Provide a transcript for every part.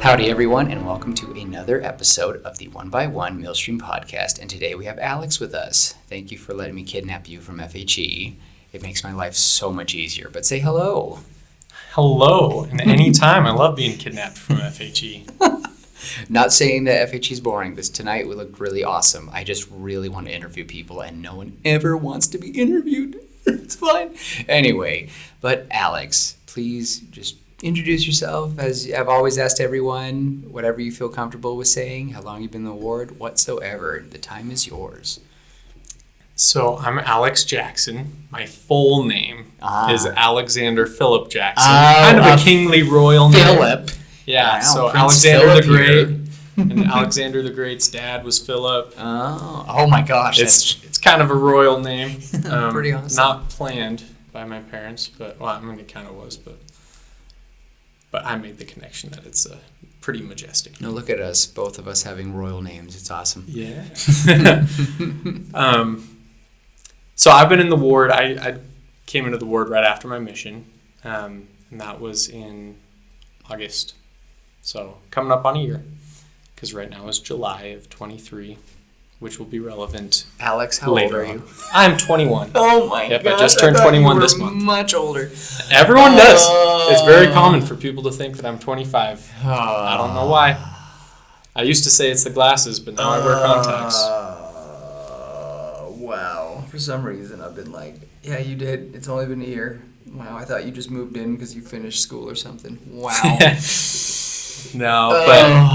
Howdy, everyone, and welcome to another episode of the One by One Millstream podcast. And today we have Alex with us. Thank you for letting me kidnap you from FHE. It makes my life so much easier. But say hello. Hello, and anytime. I love being kidnapped from FHE. Not saying that FHE is boring, but tonight we looked really awesome. I just really want to interview people, and no one ever wants to be interviewed. It's fine. Anyway, but Alex, please just introduce yourself, as I've always asked everyone, whatever you feel comfortable with saying, how long you've been in the ward, whatsoever. The time is yours. So I'm Alex Jackson. My full name is Alexander Philip Jackson. Kind of a kingly royal name. Philip. Yeah, Wow, so Prince Alexander Philip the Great. here. And Alexander the Great's dad was Philip. Oh my gosh. It's kind of a royal name. Pretty awesome. Not planned by my parents, but, well, I mean, it kind of was, but I made the connection that it's a pretty majestic name. No, look at us, both of us having royal names. It's awesome. Yeah. So I've been in the ward. I came into the ward right after my mission, and that was in August. So coming up on a year, because right now is July of 23, which will be relevant Alex, how later old are you? on. I'm 21. Oh my Yep, gosh. I just turned 21 this month. Much older. Everyone does. It's very common for people to think that I'm 25. I don't know why. I used to say it's the glasses, but now I wear contacts. Wow. For some reason, I've been like, yeah, you did. It's only been a year. Wow, I thought you just moved in because you finished school or something. Wow. No,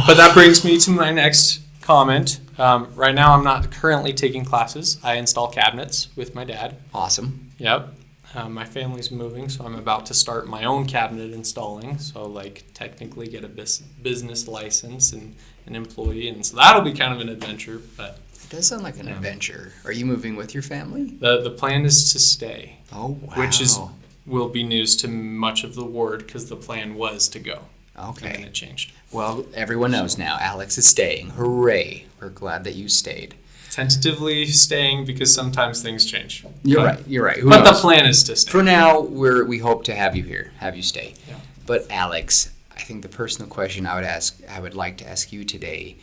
but that brings me to my next comment. Right now, I'm not currently taking classes. I install cabinets with my dad. Awesome. Yep. My family's moving, so I'm about to start my own cabinet installing. So, like, technically get a business license and an employee. And so that'll be kind of an adventure. But It does sound like an adventure. Are you moving with your family? the plan is to stay. Oh, wow. Which will be news to much of the ward because the plan was to go. And then Okay. it changed. Well, everyone knows now. Alex is staying. Hooray. We're glad that you stayed. Tentatively staying because sometimes things change. You're But- right. Who But knows? the plan is to stay. For now, we hope to have you here, have you stay. Yeah. But Alex, I think the personal question I would like to ask you today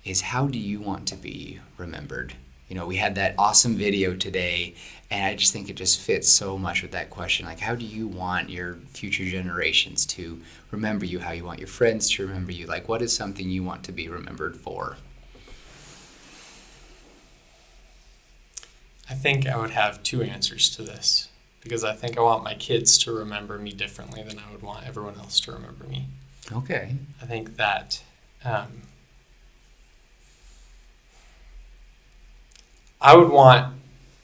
is, how do you want to be remembered? You know, we had that awesome video today, and I just think it just fits so much with that question. Like, how do you want your future generations to remember you? How you want your friends to remember you? Like, what is something you want to be remembered for? I think I would have two answers to this because I think I want my kids to remember me differently than I would want everyone else to remember me. Okay. I think that I would want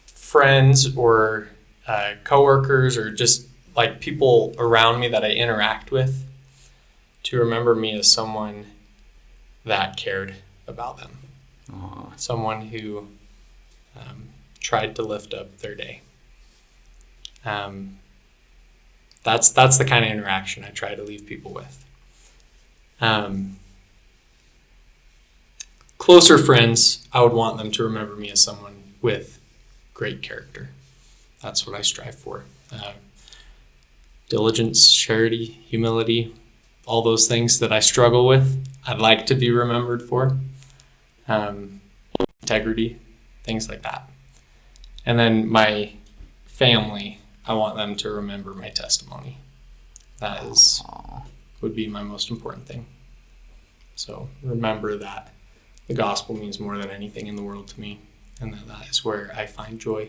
friends or coworkers or just like people around me that I interact with to remember me as someone that cared about them. Aw. Someone who tried to lift up their day. That's the kind of interaction I try to leave people with. Closer friends, I would want them to remember me as someone with great character. That's what I strive for. Diligence, charity, humility, all those things that I struggle with, I'd like to be remembered for. Integrity, things like that. And then my family, I want them to remember my testimony. That would be my most important thing. So remember that the gospel means more than anything in the world to me, and that is where I find joy.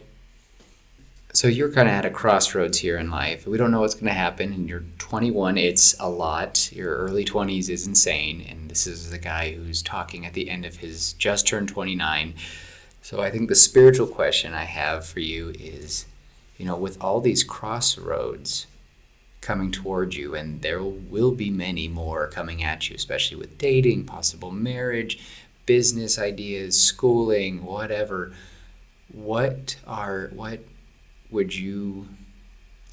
So you're kind of at a crossroads here in life. We don't know what's going to happen, and you're 21. It's a lot. Your early 20s is insane, and this is the guy who's talking at the end of his just turned 29. So I think the spiritual question I have for you is, you know, with all these crossroads coming toward you, and there will be many more coming at you, especially with dating, possible marriage, business ideas, schooling, whatever. What would you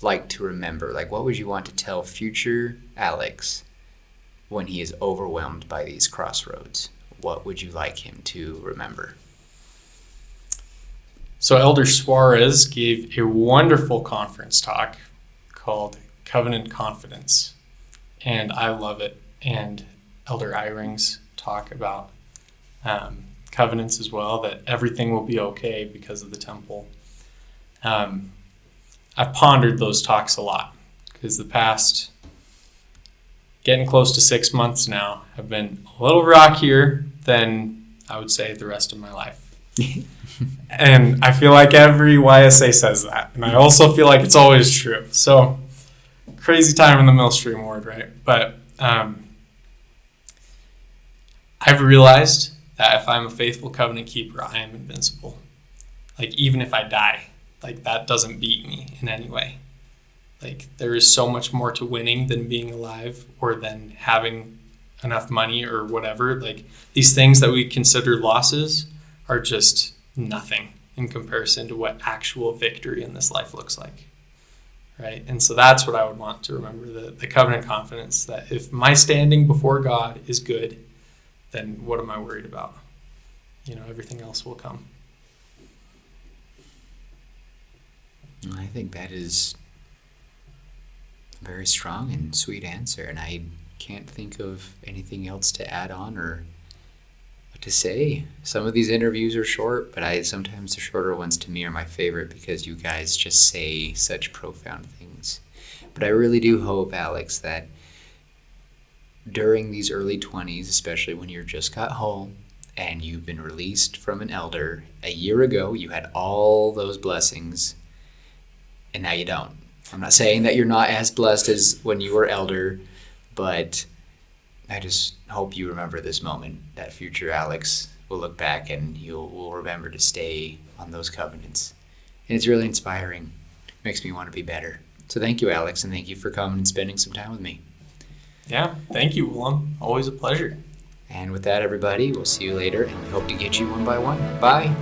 like to remember? Like, what would you want to tell future Alex when he is overwhelmed by these crossroads? What would you like him to remember? So Elder Suarez gave a wonderful conference talk called Covenant Confidence, and I love it. And Elder Eyring's talk about covenants as well, that everything will be okay because of the temple. I've pondered those talks a lot because the past getting close to 6 months now have been a little rockier than I would say the rest of my life. And I feel like every YSA says that. And I also feel like it's always true. So crazy time in the Millstream Ward, right? But I've realized that if I'm a faithful covenant keeper, I am invincible. Like, even if I die, like, that doesn't beat me in any way. Like, there is so much more to winning than being alive or than having enough money or whatever. Like, these things that we consider losses are just nothing in comparison to what actual victory in this life looks like, right? And so that's what I would want to remember, the covenant confidence that if my standing before God is good, then what am I worried about? Everything else will come. I think that is a very strong and sweet answer, and I can't think of anything else to add on or what to say. Some of these interviews are short, but sometimes the shorter ones to me are my favorite because you guys just say such profound things. But I really do hope, Alex, that during these early 20s, especially when you're just got home and you've been released from an elder, a year ago you had all those blessings and now you don't. I'm not saying that you're not as blessed as when you were elder, but I just hope you remember this moment, that future Alex will look back and will remember to stay on those covenants. And it's really inspiring. It makes me want to be better. So thank you, Alex, and thank you for coming and spending some time with me. Yeah, thank you, Willem. Always a pleasure. And with that, everybody, we'll see you later, and we hope to get you one by one. Bye.